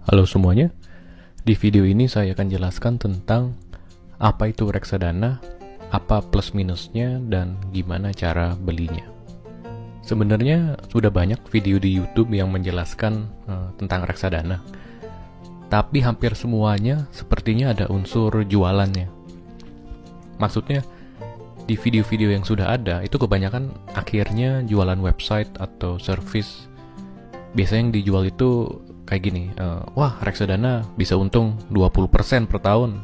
Halo semuanya, di video ini saya akan jelaskan tentang apa itu reksadana, apa plus minusnya, dan gimana cara belinya. Sebenarnya sudah banyak video di YouTube yang menjelaskan tentang reksadana, tapi hampir semuanya sepertinya ada unsur jualannya. Maksudnya, di video-video yang sudah ada, itu kebanyakan akhirnya jualan website atau service. Biasanya yang dijual itu kayak gini, wah reksadana bisa untung 20% per tahun,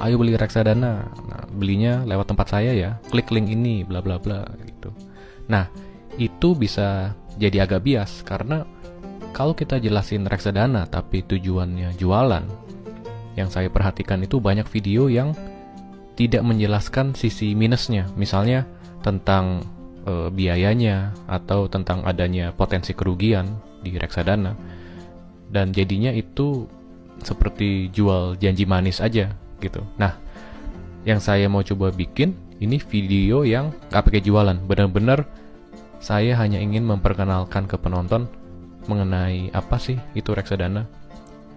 ayo beli reksadana. Nah, belinya lewat tempat saya ya, klik link ini, bla bla bla gitu. Nah, itu bisa jadi agak bias, karena kalau kita jelasin reksadana tapi tujuannya jualan, yang saya perhatikan itu banyak video yang tidak menjelaskan sisi minusnya, misalnya tentang biayanya atau tentang adanya potensi kerugian di reksadana. Dan jadinya itu seperti jual janji manis aja gitu. Nah, yang saya mau coba bikin ini video yang gak pakai jualan. Benar-benar saya hanya ingin memperkenalkan ke penonton mengenai apa sih itu reksadana.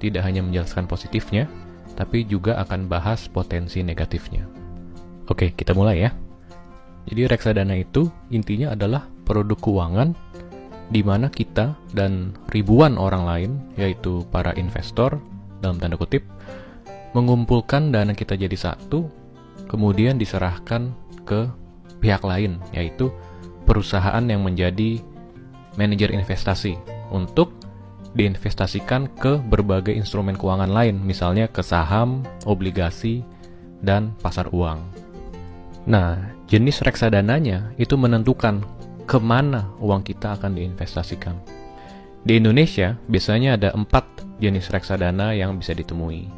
Tidak hanya menjelaskan positifnya, tapi juga akan bahas potensi negatifnya. Oke, kita mulai ya. Jadi reksadana itu intinya adalah produk keuangan di mana kita dan ribuan orang lain, yaitu para investor, dalam tanda kutip, mengumpulkan dana kita jadi satu, kemudian diserahkan ke pihak lain, yaitu perusahaan yang menjadi manajer investasi, untuk diinvestasikan ke berbagai instrumen keuangan lain, misalnya ke saham, obligasi, dan pasar uang. Nah, jenis reksadananya itu menentukan kemana uang kita akan diinvestasikan. Di Indonesia, biasanya ada 4 jenis reksadana yang bisa ditemui.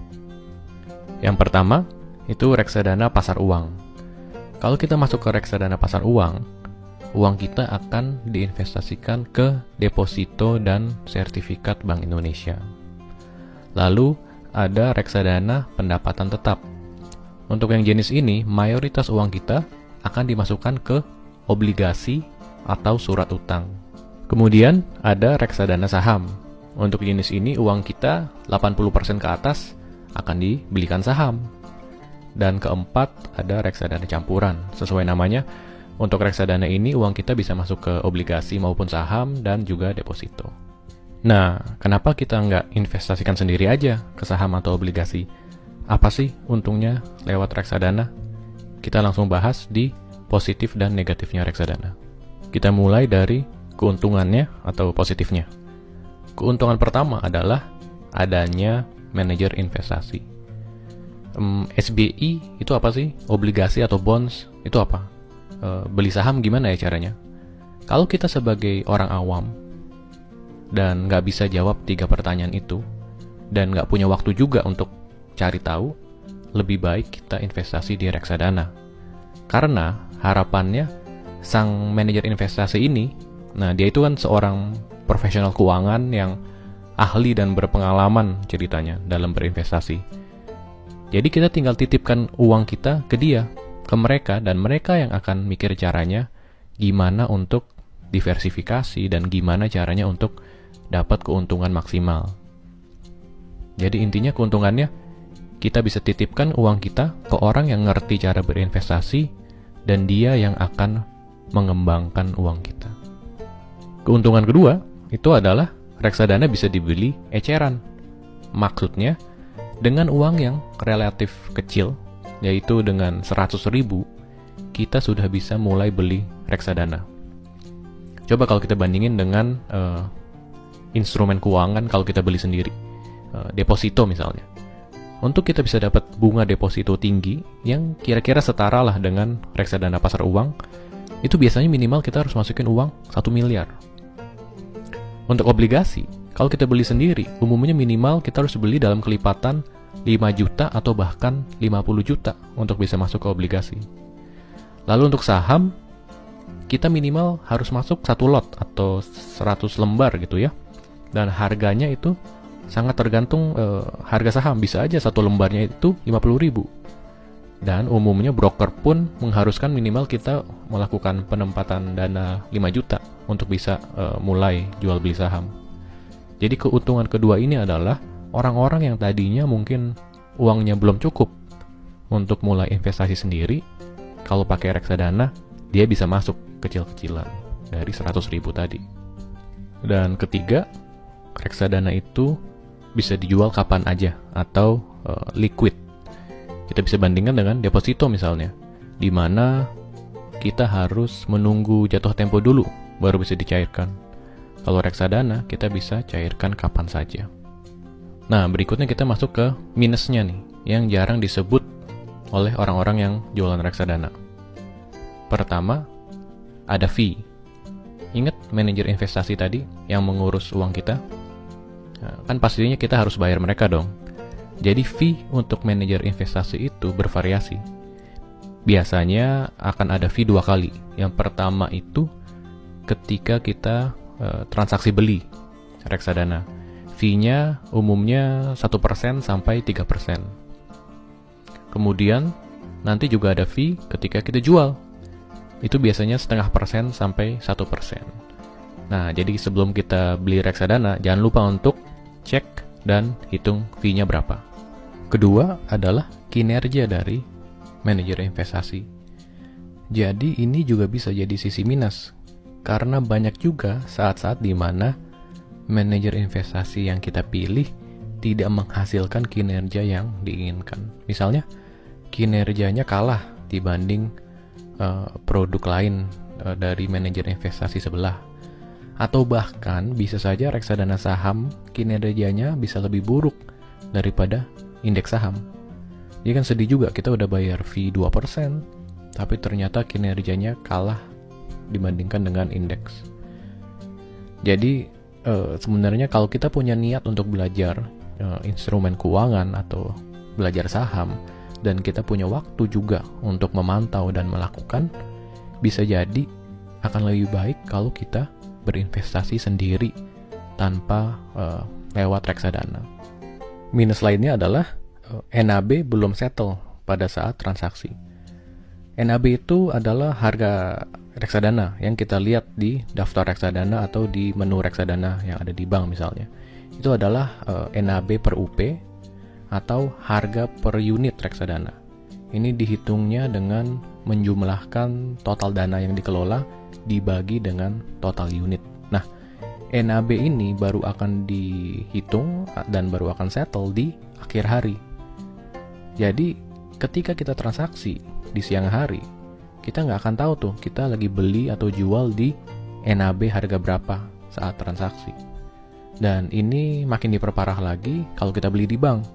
Yang pertama, itu reksadana pasar uang. Kalau kita masuk ke reksadana pasar uang, uang kita akan diinvestasikan ke deposito dan sertifikat Bank Indonesia. Lalu, ada reksadana pendapatan tetap. Untuk yang jenis ini, mayoritas uang kita akan dimasukkan ke obligasi atau surat utang. Kemudian ada reksadana saham. Untuk jenis ini uang kita 80% ke atas akan dibelikan saham. Dan keempat ada reksadana campuran. Sesuai namanya, untuk reksadana ini uang kita bisa masuk ke obligasi maupun saham dan juga deposito. Nah, kenapa kita nggak investasikan sendiri aja ke saham atau obligasi? Apa sih untungnya lewat reksadana? Kita langsung bahas di positif dan negatifnya reksadana. Kita mulai dari keuntungannya atau positifnya. Keuntungan pertama adalah adanya manajer investasi. SBI itu apa sih? Obligasi atau bonds itu apa? Beli saham gimana ya caranya? Kalau kita sebagai orang awam dan nggak bisa jawab 3 pertanyaan itu, dan nggak punya waktu juga untuk cari tahu, lebih baik kita investasi di reksadana. Karena harapannya sang manajer investasi ini, nah dia itu kan seorang profesional keuangan yang ahli dan berpengalaman ceritanya dalam berinvestasi. Jadi kita tinggal titipkan uang kita ke dia, ke mereka, dan mereka yang akan mikir caranya gimana untuk diversifikasi dan gimana caranya untuk dapat keuntungan maksimal. Jadi intinya keuntungannya, kita bisa titipkan uang kita ke orang yang ngerti cara berinvestasi dan dia yang akan mengembangkan uang kita. Keuntungan kedua itu adalah reksadana bisa dibeli eceran. Maksudnya dengan uang yang relatif kecil, yaitu dengan 100.000, kita sudah bisa mulai beli reksadana. Coba kalau kita bandingin dengan instrumen keuangan kalau kita beli sendiri, deposito misalnya. Untuk kita bisa dapat bunga deposito tinggi yang kira-kira setara lah dengan reksadana pasar uang, itu biasanya minimal kita harus masukin uang 1 miliar. Untuk obligasi, kalau kita beli sendiri, umumnya minimal kita harus beli dalam kelipatan 5 juta atau bahkan 50 juta untuk bisa masuk ke obligasi. Lalu untuk saham, kita minimal harus masuk 1 lot atau 100 lembar gitu ya. Dan harganya itu sangat tergantung harga saham. Bisa aja 1 lembarnya itu 50.000. Dan umumnya broker pun mengharuskan minimal kita melakukan penempatan dana 5 juta untuk bisa mulai jual beli saham. Jadi keuntungan kedua ini adalah orang-orang yang tadinya mungkin uangnya belum cukup untuk mulai investasi sendiri, kalau pakai reksadana, dia bisa masuk kecil-kecilan dari 100.000 tadi. Dan ketiga, reksadana itu bisa dijual kapan aja atau liquid. Kita bisa bandingkan dengan deposito misalnya, di mana kita harus menunggu jatuh tempo dulu baru bisa dicairkan. Kalau reksadana, kita bisa cairkan kapan saja. Nah, berikutnya kita masuk ke minusnya nih, yang jarang disebut oleh orang-orang yang jualan reksadana. Pertama, ada fee. Ingat manajer investasi tadi yang mengurus uang kita? Nah, kan pastinya kita harus bayar mereka dong. Jadi fee untuk manajer investasi itu bervariasi. Biasanya akan ada fee 2 kali. Yang pertama itu ketika kita transaksi beli reksadana. Fee-nya umumnya 1% sampai 3%. Kemudian nanti juga ada fee ketika kita jual. Itu biasanya 0,5% sampai 1%. Nah, jadi sebelum kita beli reksadana, jangan lupa untuk cek dan hitung fee-nya berapa. Kedua adalah kinerja dari manajer investasi. Jadi ini juga bisa jadi sisi minus, karena banyak juga saat-saat di mana manajer investasi yang kita pilih tidak menghasilkan kinerja yang diinginkan. Misalnya, kinerjanya kalah dibanding produk lain dari manajer investasi sebelah. Atau bahkan bisa saja reksadana saham kinerjanya bisa lebih buruk daripada indeks saham. Ya kan sedih juga, kita udah bayar fee 2%, tapi ternyata kinerjanya kalah dibandingkan dengan indeks. Jadi sebenarnya kalau kita punya niat untuk belajar instrumen keuangan atau belajar saham, dan kita punya waktu juga untuk memantau dan melakukan, bisa jadi akan lebih baik kalau kita berinvestasi sendiri tanpa lewat reksadana. Minus lainnya adalah NAB belum settle pada saat transaksi. NAB itu adalah harga reksadana yang kita lihat di daftar reksadana atau di menu reksadana yang ada di bank misalnya. Itu adalah NAB per UP atau harga per unit reksadana. Ini dihitungnya dengan menjumlahkan total dana yang dikelola dibagi dengan total unit. Nah, NAB ini baru akan dihitung dan baru akan settle di akhir hari. Jadi, ketika kita transaksi di siang hari, kita nggak akan tahu tuh kita lagi beli atau jual di NAB harga berapa saat transaksi. Dan ini makin diperparah lagi kalau kita beli di bank.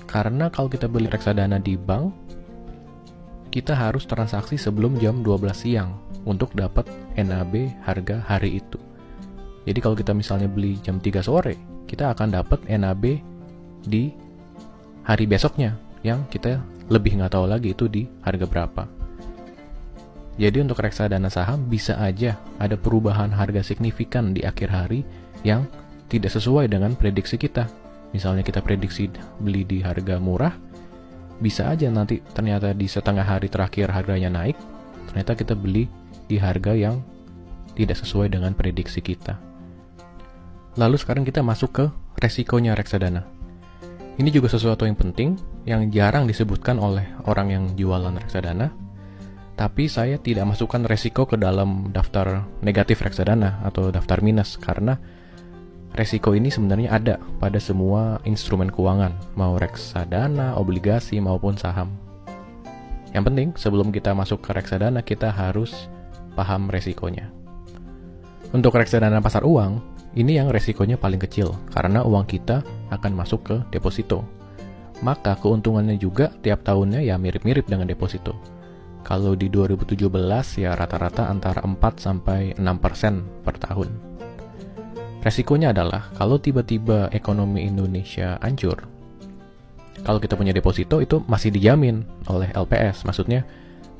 Karena kalau kita beli reksadana di bank, kita harus transaksi sebelum jam 12 siang untuk dapat NAB harga hari itu. Jadi kalau kita misalnya beli jam 3 sore, kita akan dapat NAB di hari besoknya, yang kita lebih nggak tahu lagi itu di harga berapa. Jadi untuk reksadana saham bisa aja ada perubahan harga signifikan di akhir hari yang tidak sesuai dengan prediksi kita. Misalnya kita prediksi beli di harga murah, bisa aja nanti ternyata di setengah hari terakhir harganya naik, ternyata kita beli di harga yang tidak sesuai dengan prediksi kita. Lalu sekarang kita masuk ke resikonya reksadana. Ini juga sesuatu yang penting, yang jarang disebutkan oleh orang yang jualan reksadana, tapi saya tidak masukkan resiko ke dalam daftar negatif reksadana atau daftar minus, karena resiko ini sebenarnya ada pada semua instrumen keuangan, mau reksadana, obligasi, maupun saham. Yang penting, sebelum kita masuk ke reksadana, kita harus paham resikonya. Untuk reksadana pasar uang, ini yang resikonya paling kecil, karena uang kita akan masuk ke deposito. Maka keuntungannya juga tiap tahunnya ya mirip-mirip dengan deposito. Kalau di 2017 ya rata-rata antara 4-6% per tahun. Resikonya adalah kalau tiba-tiba ekonomi Indonesia hancur, kalau kita punya deposito itu masih dijamin oleh LPS. Maksudnya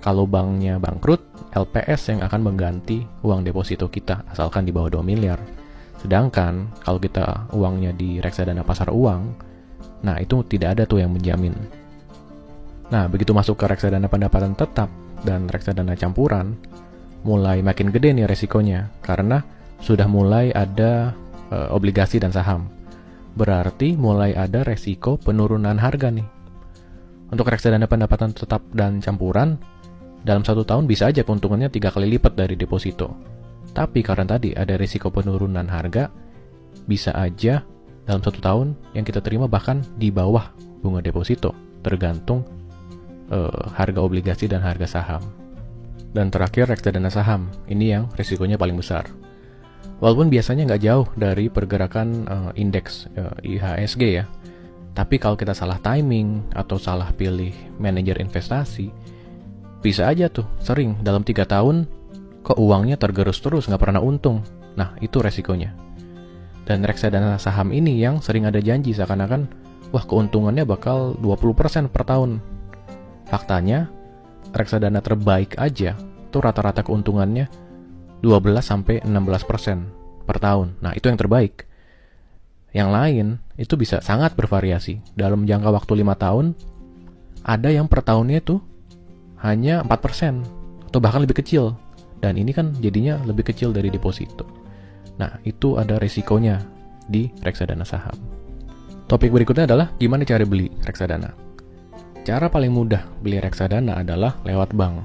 kalau banknya bangkrut, LPS yang akan mengganti uang deposito kita asalkan di bawah 2 miliar. Sedangkan kalau kita uangnya di reksadana pasar uang, nah itu tidak ada tuh yang menjamin. Nah, begitu masuk ke reksadana pendapatan tetap dan reksadana campuran, mulai makin gede nih resikonya, karena sudah mulai ada obligasi dan saham. berarti mulai ada resiko penurunan harga nih. Untuk reksadana pendapatan tetap dan campuran, dalam 1 tahun bisa aja keuntungannya 3 kali lipat dari deposito. Tapi karena tadi ada risiko penurunan harga, bisa aja dalam 1 tahun yang kita terima bahkan di bawah bunga deposito, tergantung harga obligasi dan harga saham. Dan terakhir reksadana saham, ini yang risikonya paling besar. Walaupun biasanya nggak jauh dari pergerakan indeks IHSG ya, tapi kalau kita salah timing atau salah pilih manajer investasi, bisa aja tuh sering dalam 3 tahun kok uangnya tergerus terus nggak pernah untung. Nah itu resikonya. Dan reksadana saham ini yang sering ada janji seakan-akan wah keuntungannya bakal 20% per tahun. Faktanya reksadana terbaik aja tuh rata-rata keuntungannya 12-16% per tahun. Nah itu yang terbaik. Yang lain itu bisa sangat bervariasi. Dalam jangka waktu 5 tahun, ada yang per tahunnya itu hanya 4% atau bahkan lebih kecil. Dan ini kan jadinya lebih kecil dari deposito. Nah itu ada resikonya di reksadana saham. Topik berikutnya adalah gimana cara beli reksadana. Cara paling mudah beli reksadana adalah lewat bank.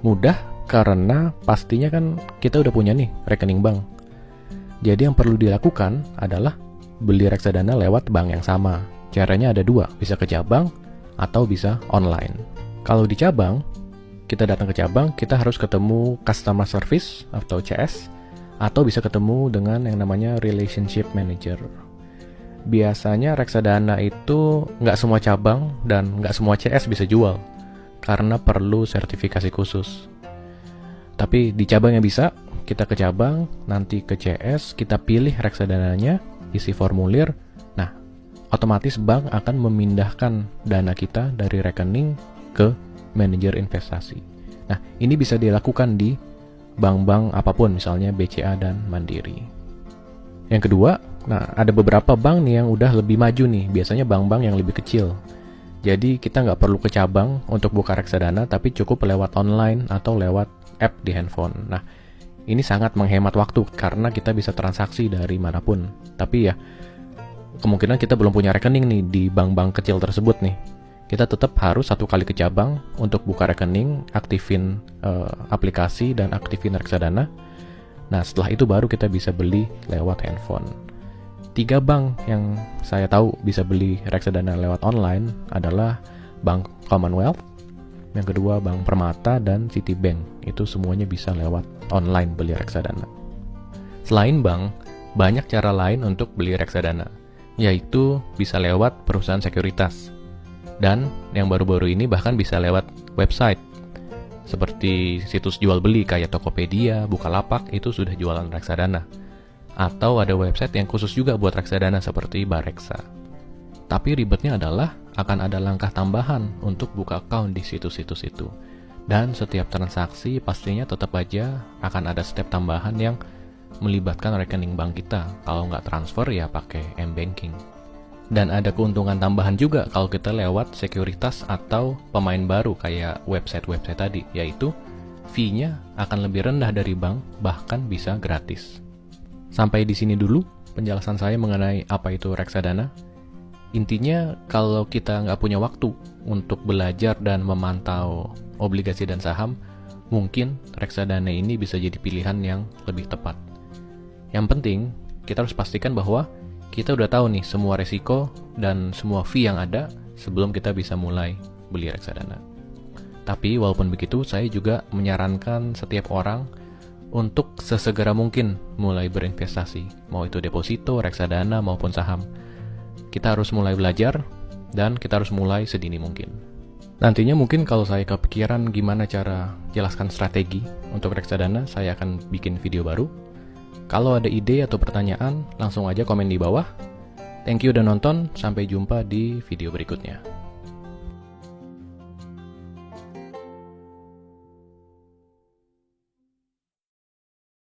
Mudah karena pastinya kan kita udah punya nih rekening bank. Jadi yang perlu dilakukan adalah beli reksadana lewat bank yang sama. Caranya ada 2, bisa ke cabang atau bisa online. Kalau di cabang, kita datang ke cabang, kita harus ketemu customer service atau CS, atau bisa ketemu dengan yang namanya relationship manager. Biasanya reksadana itu nggak semua cabang dan nggak semua CS bisa jual, karena perlu sertifikasi khusus. Tapi di cabang yang bisa, kita ke cabang, nanti ke CS, kita pilih reksadananya, isi formulir, nah otomatis bank akan memindahkan dana kita dari rekening ke manajer investasi. Nah ini bisa dilakukan di bank-bank apapun, misalnya BCA dan Mandiri. Yang kedua, nah ada beberapa bank nih yang udah lebih maju nih, biasanya bank-bank yang lebih kecil. Jadi kita nggak perlu ke cabang untuk buka reksadana, tapi cukup lewat online atau lewat app di handphone. Nah ini sangat menghemat waktu karena kita bisa transaksi dari manapun. Tapi ya kemungkinan kita belum punya rekening nih di bank-bank kecil tersebut nih. Kita tetap harus 1 kali ke cabang untuk buka rekening, aktifin aplikasi dan aktifin reksadana. Nah setelah itu baru kita bisa beli lewat handphone. 3 bank yang saya tahu bisa beli reksadana lewat online adalah Bank Commonwealth, yang kedua Bank Permata dan Citibank. Itu semuanya bisa lewat online beli reksadana. Selain bank, banyak cara lain untuk beli reksadana, yaitu bisa lewat perusahaan sekuritas. Dan yang baru-baru ini bahkan bisa lewat website. Seperti situs jual beli kayak Tokopedia, Bukalapak itu sudah jualan reksadana. Atau ada website yang khusus juga buat reksadana seperti Bareksa. Tapi ribetnya adalah akan ada langkah tambahan untuk buka account di situs-situs itu. Dan setiap transaksi pastinya tetap aja akan ada step tambahan yang melibatkan rekening bank kita. Kalau nggak transfer ya pakai m-banking. Dan ada keuntungan tambahan juga kalau kita lewat sekuritas atau pemain baru kayak website-website tadi, yaitu fee-nya akan lebih rendah dari bank, bahkan bisa gratis. Sampai di sini dulu penjelasan saya mengenai apa itu reksadana. Intinya kalau kita nggak punya waktu untuk belajar dan memantau obligasi dan saham, mungkin reksadana ini bisa jadi pilihan yang lebih tepat. Yang penting, kita harus pastikan bahwa kita udah tahu nih semua resiko dan semua fee yang ada sebelum kita bisa mulai beli reksadana. Tapi walaupun begitu, saya juga menyarankan setiap orang untuk sesegera mungkin mulai berinvestasi, mau itu deposito, reksadana, maupun saham. Kita harus mulai belajar, dan kita harus mulai sedini mungkin. Nantinya mungkin kalau saya kepikiran gimana cara jelaskan strategi untuk reksadana, saya akan bikin video baru. Kalau ada ide atau pertanyaan, langsung aja komen di bawah. Thank you udah nonton, sampai jumpa di video berikutnya.